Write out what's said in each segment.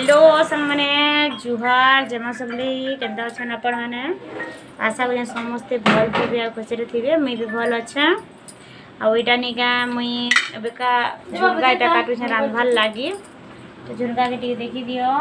Hello सब मैंने जुहार जमा सबली केन्ता अच्छन आपण मैंने आशा करें समस्ते भल थे आ खुशी थे मुई भी भल अच्छा आईटा निका मुई एबेका झुनका इटा काटुछे रांधवार लागी तो झुनका के टिके देखी दियो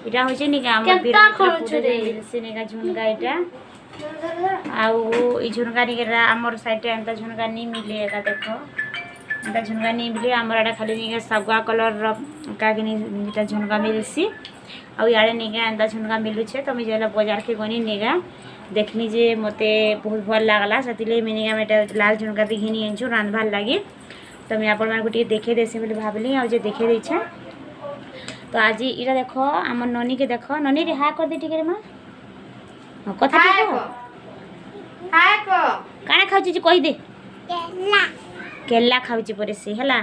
इटा होचे निका हमर बीर से निका झुनका इटा आउ ई झुनका निका हमर साइड एंता झुनका नहीं मिले एका देखो एंता झुनका नहीं मिले हमर एटा खाली निका सगुआ कलर का कि झुनका मिलसी आउ याड़े निका एंता झुनका मिलुछे तो मुझे बाजार के गनी निका देखनी जे मते बहुत भल लागला सतिले मिनिका मेटा लाल झुनका भी घिनी आनछु रांधवार लागी तो मैं आपण मानको देखे देसे बोली भाबली आ जे देखे दैछे तो आज इरा देखो हमर ननी के देखो ननी रे हा कर दे टिके रे मां कथा को हाय को काना खाउची जे कहि दे केला खाउची परे से हला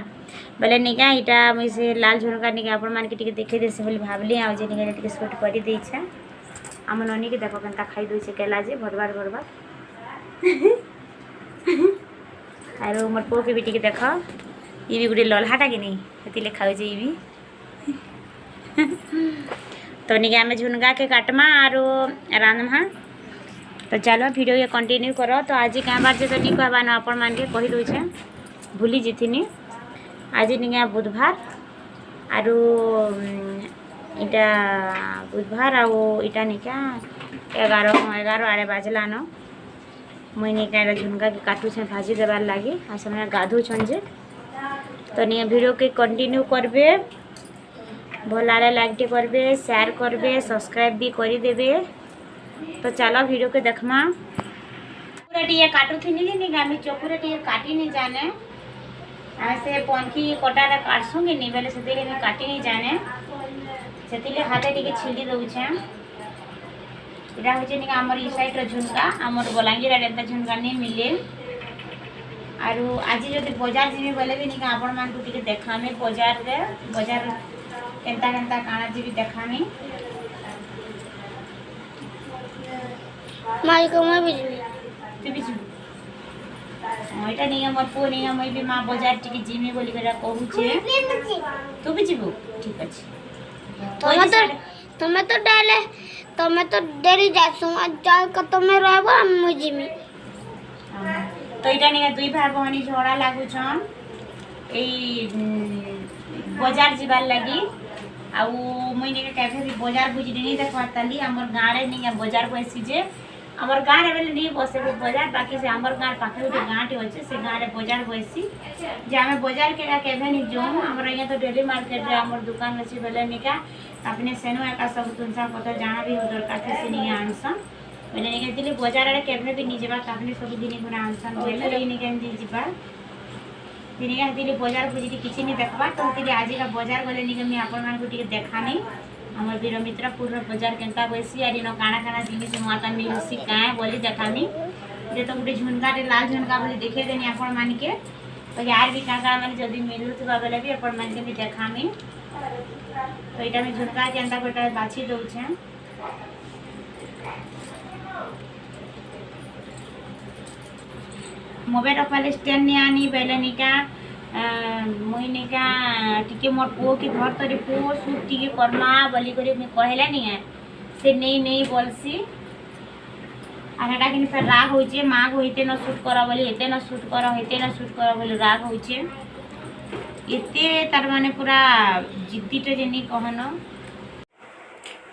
बोले निका इटा मुई से लाल झुनका निका आपण मान के टिके देखे देसे बोली भाबली आ जे निका टिके शूट करि दै छै हम ननी के देखो केनता खाइ दै छै केला जे भरबार आरो मोर पो के बेटी के देखो ई भी गुडे ललहाटा के नहीं हतिले खाउ जे ई भी तो निका हमें झुनका के काटमा आरो रांधमा तो चलो वीडियो ये कंटिन्यू करो तो आज क्या बार जे तो नहीं कहबा न आपण मान के कहि दउ छै भूली जिथिनी आज निका बुधवार आरो इटा बुधवार आउ इटा निका 11 आड़े बाजला न मुई निका झुनका के काटू छे भाजी देवार लागी आ समय गाधु छन जे तो निका वीडियो के कंटिन्यू करबे भलारे लाइक टे करबे शेयर करबे सब्सक्राइब भी करि देबे तो चलो वीडियो के देखमा पूरा टिए काटू थी नहीं निका मी चोकुरे टिए काटी नहीं जाने ऐसे पंखी कटा रे काटसुंगे नहीं बेले से मैं काटी नहीं जाने सेतिले हाथे टिके छिली दउ छे इरा होचे निका हमर ई साइड रे झुनका हमर बलांगीर रे एंता झुनका नहीं मिले आरो आज जदि बाजार जिमी बोले भी निका आपण मान को टिके देखामे बाजार केनता केनता काना जी भी देखामी माई को मैं बिजली तू भी जु ओइटा निका मोर पो निका मैं भी मां बाजार टिके जिमी बोली करा कहू छे तू भी जीबू ठीक अछि तुम्हें तो डेली जासु जा क तुम्हें रहबो हम जिमी तो इटा निका दुई भाई बहनी झगड़ा लागू छन एई बाजार जिबार लागी आउ मुई निका कैफे भी बाजार बुझी नहीं देखवा ताली हमर गां रे निका बाजार बसी जे हमर गां रे बेले नहीं बसे बाजार बाकी से हमर गां पाखे उठे गां टे होचे से गां रे बाजार बसी जे हमें बाजार के कैफे नहीं जो हमर यहां तो डेली मार्केट रे हमर दुकान अछि बेले निका अपने सेनो एका सब तुनसा पता जाना भी हो दरकार से नहीं आनसन बेले निका दिले बाजार रे कैफे भी नहीं जेबा अपने सब दिन गुना आनसन बेले निका नहीं जेबा दिनिका दिले बाजार बुझी किछि नहीं देखबा तो दिले आज का बाजार गले निका मी आपण मान को टिके देखानी हमर वीर मित्र पूरा बाजार केनता बसी आरी न काना काना जिनिस माता मिलसी काए बोली देखानी जे तो गुटे झुनका रे लाल झुनका बोली देखे देनी आपण मान के तो यार भी काका माने जदी मिलुथबा बेले भी आपण मान के भी देखामी तो इटा में झुनका केनता कोटा बाछी दउ छे मोबाइल वाले स्टैंड नहीं आनी बेले निका मुई निका टिके मोर पो के घर तरी पो सूट टिके करमा बोली करे मैं कहला नहीं है से नहीं बोलसी आटा कि फिर राग होइचे माँ को हेते न शूट करा बोली हेते न शूट करा हेते न शूट करा बोली राग होइचे एते तार माने पूरा जिद्दीटा जेनी कहनो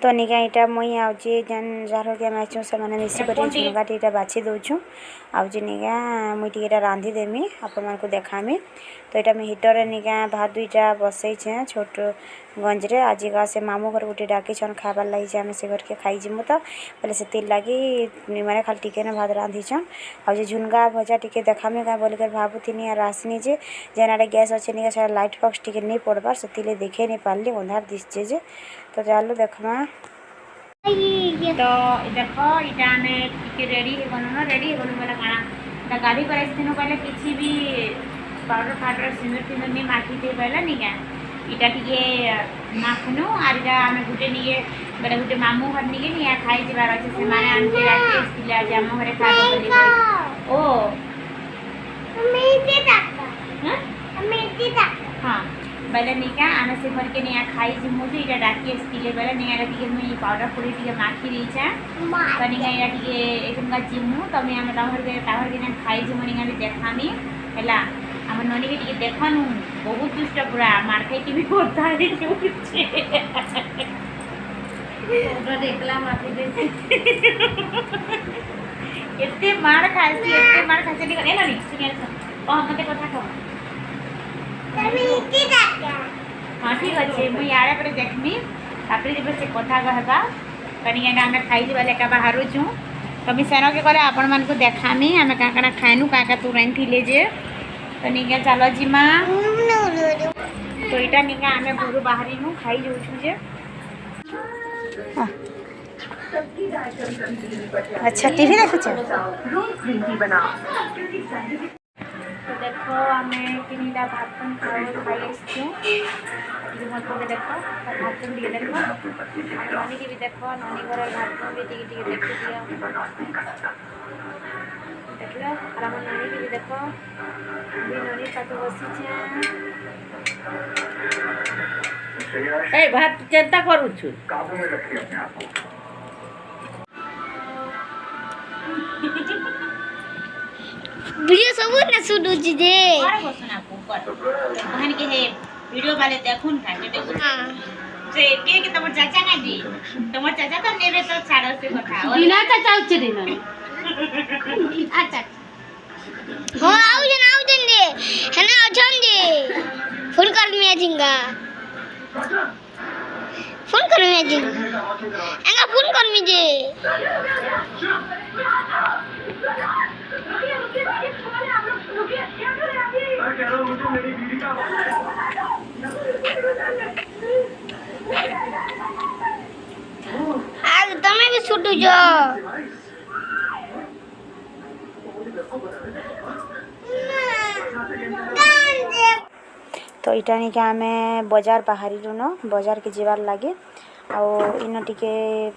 तो निका इटा मुई आउची जन जारो के मैचो से माने मिसी करे झुनका टीटा बाछि दउछु आउची निका मुई टीटा रांधी देमी आपन मान को देखामी तो इटा में हीटर रे निका भात दुईटा बसई छे छोट गंज रे आज का से मामू घर गुटी डाकी छन खाबार लागि जे हम से घर के खाई जिमु तो बोले से तेल लागी माने खाली टिके न भात रांधी छन आ जे झुनका भजा टिके देखामी का बोल कर भाबुथिनी आ रासनी जे जेनाडे गैस अछि निका सारा लाइट बॉक्स टिके नहीं पड़बार सतिले देखे नहीं पारली अंधार दिसजे जे तो चालो देखमा तो देखो इटा में टिके रेडी हे गनो न रेडी हे गनो वाला खाना गाड़ी पर दिन पहले किसी भी पाउडर सिंदूर नहीं माखी थे पहले नहीं क्या इटा टिके माखनो आर इटा हमें गुटे नहीं बेले गुटे मामू घर नहीं नहीं खाई जबार अच्छे से माने आनते राखते इसलिए आज हम घरे खा बोली ओ मेथी तक हां बेले निका आमे से करके निया खाई जी मुझे इटा डाकी स्टीले बेले निया टिके मुई पाउडर पुरी टिके माखी रहीछा तो निका इटा टिके एकमगा जिमु तमे आमे ताहर दिन खाई जी मनिगा भी देखामी हैला हम ननी के टिके देखनु बहुत दुष्ट पूरा मार खाई टीवी करता है क्यों किछे ओटा देखला माफी दे एते मार खासी निका ए ननी सुनिया कह मते कथा कह हाँ ठीक अच्छे मुझे यार पर देखमी तापर जब से कथा कहबा कनिया आम खाई वाले का बाहर छूँ तमी सेन के कले आपण मान को देखामी आम क्या खाएनु क्या तू रांधि जे तो निका चलो जिमा तो यहाँ निका आम घर बाहरी नु खाई जाऊँ जे अच्छा टीवी देखुच तो देखो आम तीनटा भात खाई मत को देखो भात टे देखो ननी की भी देखो ननी घर भात भी टी देखी दिया देख लो और आम ननी की भी देखो भी ननी पाखे बसी भात चिंता करूछु वीडियो सब ना सुडू जी दे अरे बसना ऊपर कहन के हे वीडियो वाले देखुन का देखो हां से के तमर चाचा ना जी तमर चाचा तो नेबे तो छाड़ से कथा बिना चाचा उच्च दिन अच्छा हो आउ जन दे है ना अछन दे फोन कर मिया जिंगा फोन कर मिया जिंगा एंगा फोन कर मी जे आज तमे भी छुटू जो तो इटा नहीं क्या आम बजार बाहरी न बजार के जीवार लगे इन टिके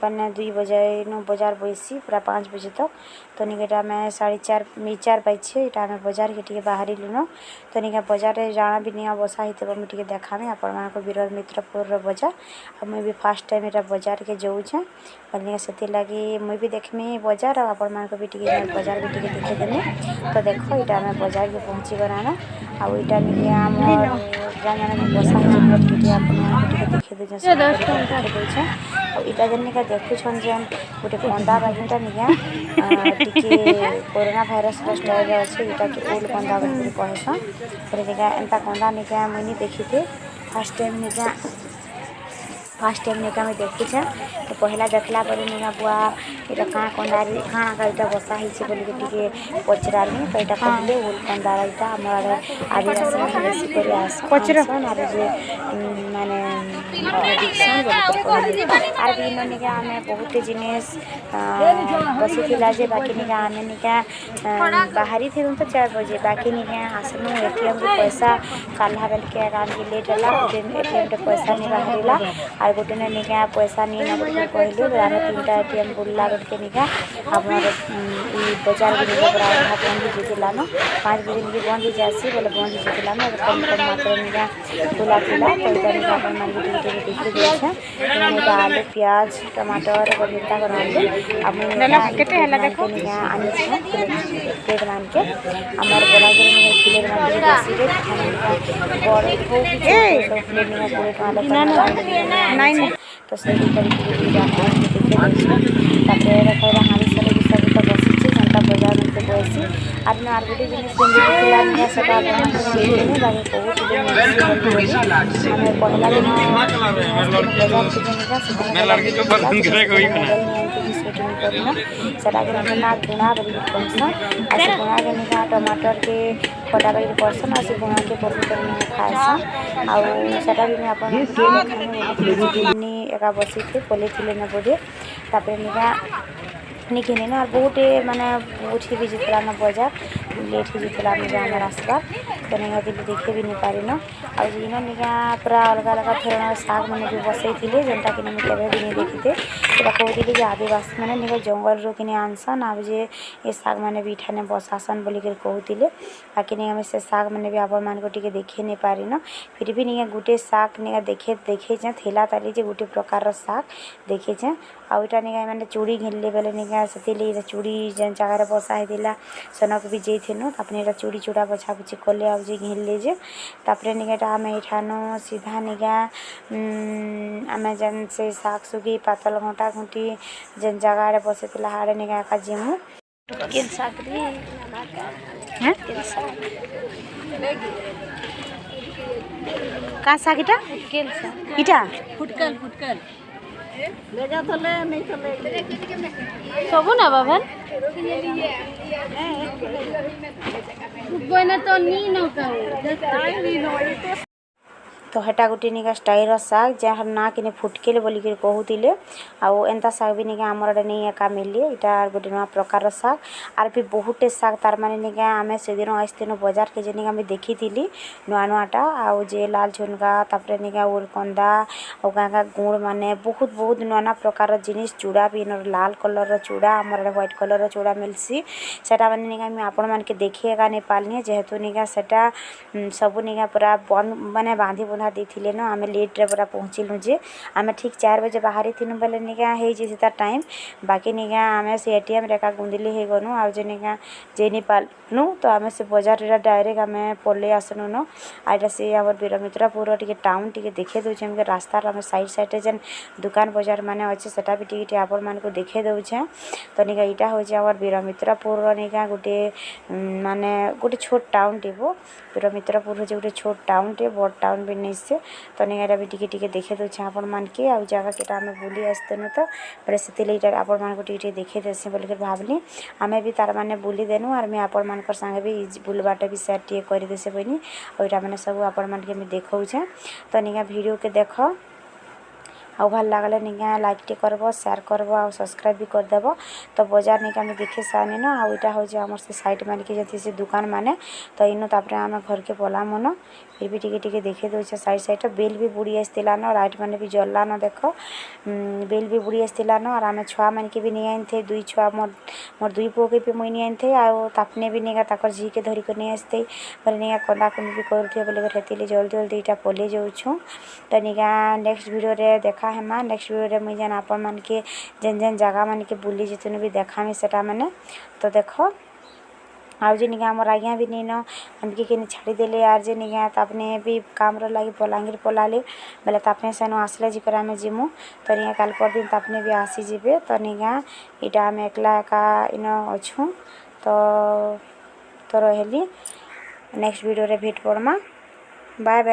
मैंने 2 बजे नु बजार बैसी पूरा 5 बजे तक तो निकेटा मैं 4:30 बजे इटा आम बजार के टिके बाहरी लुन तो निका बजार जाना भी नहीं बसा ही मुझे देखा आपण मान विरोध मित्रपुर बजार मुझे भी फास्ट टाइम यहाँ बजार के जाऊे बोलिए से लगी मुझे भी देखमी बजार आपण मान भी टिके बजार भी टिके देखेदेमी तो देखो यहाँ आम बजार के पहुँची गलाना आईटा नहीं आम जाना बसा देखे दे इटा जन देखुन जे गोटे कंदा बागिनटा निया टिके कोरोना भाइरस स्टाइल अच्छे यहाँ के ओल्ड कंदा बोल कहसन निका एंता कंदा निका मुझे देखी थे फास्ट टाइम निका मैं देखीछे तो पहला देखला निका बुआ यहाँ क्या कंदारी क्या यहाँ बसा ही बोल के पचराली तो यहाँ कहले ओल्ड कंदा यहाँ आम आदिवासी बेसी कर आसन आर जे माने आर भी निका आम बहुत जिनिस बसीला जे बाकी निका आम निका बाहरी थे तो 4 बजे बाकी निका आसनु एटीएम रे पैसा काल्हा बेल के आराम के लेट है एटीएम रे पैसा नहीं बाहरीला और गोटे ने निका पैसा नहीं ना बोल कहलु आम 3टा एटीएम बुल्ला बेल के निका हमारे बजार के निका पूरा आधा बंद हो जेला न 5 बजे निके बंद हो जासी बोले बंद हो जेला न कम मात्रा निका खुला खुला तो निका अपन मान के देख दिए आलू प्याज टमाटर बगीचा कर केटे हला देखो आनी प्लेट मान के हमार बड़ा जरे में प्लेट मान के बसी रे बड़ हो के तो प्लेट में पूरे वाला नहीं तो सही तरीके से देखे तापर रखा हाड़ी सारे सब तो बसी जनता बाजार में बसी आज में आर गोटे जिनिस खिला निया सदा बाकी बहुत हमें पहला दिन सेटा के ना गुणा बड़ी कहसन ऐसे गुणा के निका टमाटर के खटा बड़ी करसन और से गुणा के परोस कर खाएसन आउ सेटा भी मैं अपन एक बसी थे पले थे न बोधे तापर निका निकिनी ना बहुत माने उठी भी जितला ना बजार लेट ही जितला मुझे आम आसबार तो निका दिल्ली देखे भी नहीं पारिन आ जिन निका पूरा अलग अलग धरण शाग मैंने भी बसई थे जेनटा कि मुझे भी नहीं देखी थे कहती आदिवासी मैंने निका जंगल रू कि आनसन आ जे ये शाग मैंने भी इठाने बसासन बोलिक कहते बाकी नहीं से शाग मैंने भी आपण मान टे देखे नहीं पारिन फिर भी नहीं गोटे शाग नहीं देखे थेला ताली जे गोटे प्रकार शाग देखे आईटा नहीं मैंने चूड़ी घिनले बेले नहीं से चूड़ी जेन जगार बसा होता सेनक भी जाइनु तापर चूड़ी चूड़ा बछा बुछी कले आ घिनले जे तापर निका आम यठानु सीधा निका आम जेन से शाग सुगी पातल घंटा घुटी जेन जगार बसला हाड़े निका का जिमु का शाग इटा इटा फुटकल फुटकल लेगा तो ले नहीं तो ले सब ना बाबा बना तो नी न का तो हेटा गोटे निका स्टाइल शाग जहाँ ना कि फुटकेल बोलिक कहते आउ एंता शाग भी निका आमर नहीं एका मिले यहाँ गोटे नुआ प्रकार शाग आर भी बहुटे शाग तार माने निका आम से दिन आसतीन बजार के जेनिक आम देखी नुआ नुआटा आउ जे लाल झुनगा तापर निका उलकंदा और गाँ गुड़ माने बहुत बहुत नुआ नुआ प्रकार जिनिस चूड़ा भी लाल कलर चूड़ा आमर व्हाइट कलर चूड़ा मिलसी सेटा माने निका आपण मान के देखी एका नहीं पालनी जेहेतु निका सेटा सब निका पूरा बंद माने बांधी बुंधा देथिले न आम लेट्रे पूरा पहुँचलु जे आम ठीक 4 बजे बाहरी थिनु बेले निका हो टाइम बाकी निका आम से एटीएम रेखा गुंदिली हो गनु आ जे निका जेनी पालनु तो आम से बजार डायरेक्ट आम पलि आसनु न आईटा से आम वीरमित्रपुर टे टाउन टे देखे दूचे आम रास्तार आम साइड साइड जेन दुकान बजार माने अच्छे सेटा भी टे आपण मान को देखे दौचे तो निका यहाँ हूँ आम वीरमित्रपुर निका गोटे माने गोटे छोट टाउन टे वीरमित्रपुर हूँ गोटे छोट टाउन टे बड़ टाउन भी नहीं से तो निका भी टे देखे दूचे आपण मान के आ जगह केटा आम बुली आसतेनु तो बड़े से आपण मान को टे देखे देसी बोलिक भावली आम भी तार माने बुली देनु आर मैं आपण मान संगे भी बुलबाटा भी सेयार टे कर देसे बनी और यहाँ मैंने सब आपण मान के देखाऊे तो निका वीडियो के देख आ भल लगले निका लाइक टे करब शेयर करब आ सब्सक्राइब भी करदेव तो बजार निका आम देखे सानी न आईटा हूँ आम से साइड मान के जति से दुकान माने तो इनु तापर आम घर के पला मन फिर भी टे देखे दूचे साइड साइड बेल भी बुड़ी आसला न लाइट मैंने भी जल्ला न देख बेल भी बुड़ी आसला न और आम छुआ मान के भी नहीं आनी थे 2 छुआ मोर 2 पुओ के भी मुई नहीं आनी थे आपने भी निका ताकर झी के धरिक नहीं आसते बोले निका कंदा कुंदी भी करुथे बोले हेतिले जल्दी जल्दी यहाँ पलि जाऊँ तो निका नेक्स्ट वीडियो रे देखा हेमा नेक्स्ट वीडियो रे मुई जेन आपण मान के जेन जेन जगह मान के बुली जितने भी देखा सेटा मैंने तो देख आज जे निका आमर आज्ञा भी नहीं न आमके के छाड़ीदेले यार जे निका तापने भी काम लगे बलांगीर पलाले बोले तापने सेन आसले जिकर आम जिमु तो निका काल पर दिन तापने भी आसी जीवे तो निका इटा आम एकला एका इन अच्छू तो रहली नेक्स्ट वीडियो रे भेट पड़मा बाय बाय।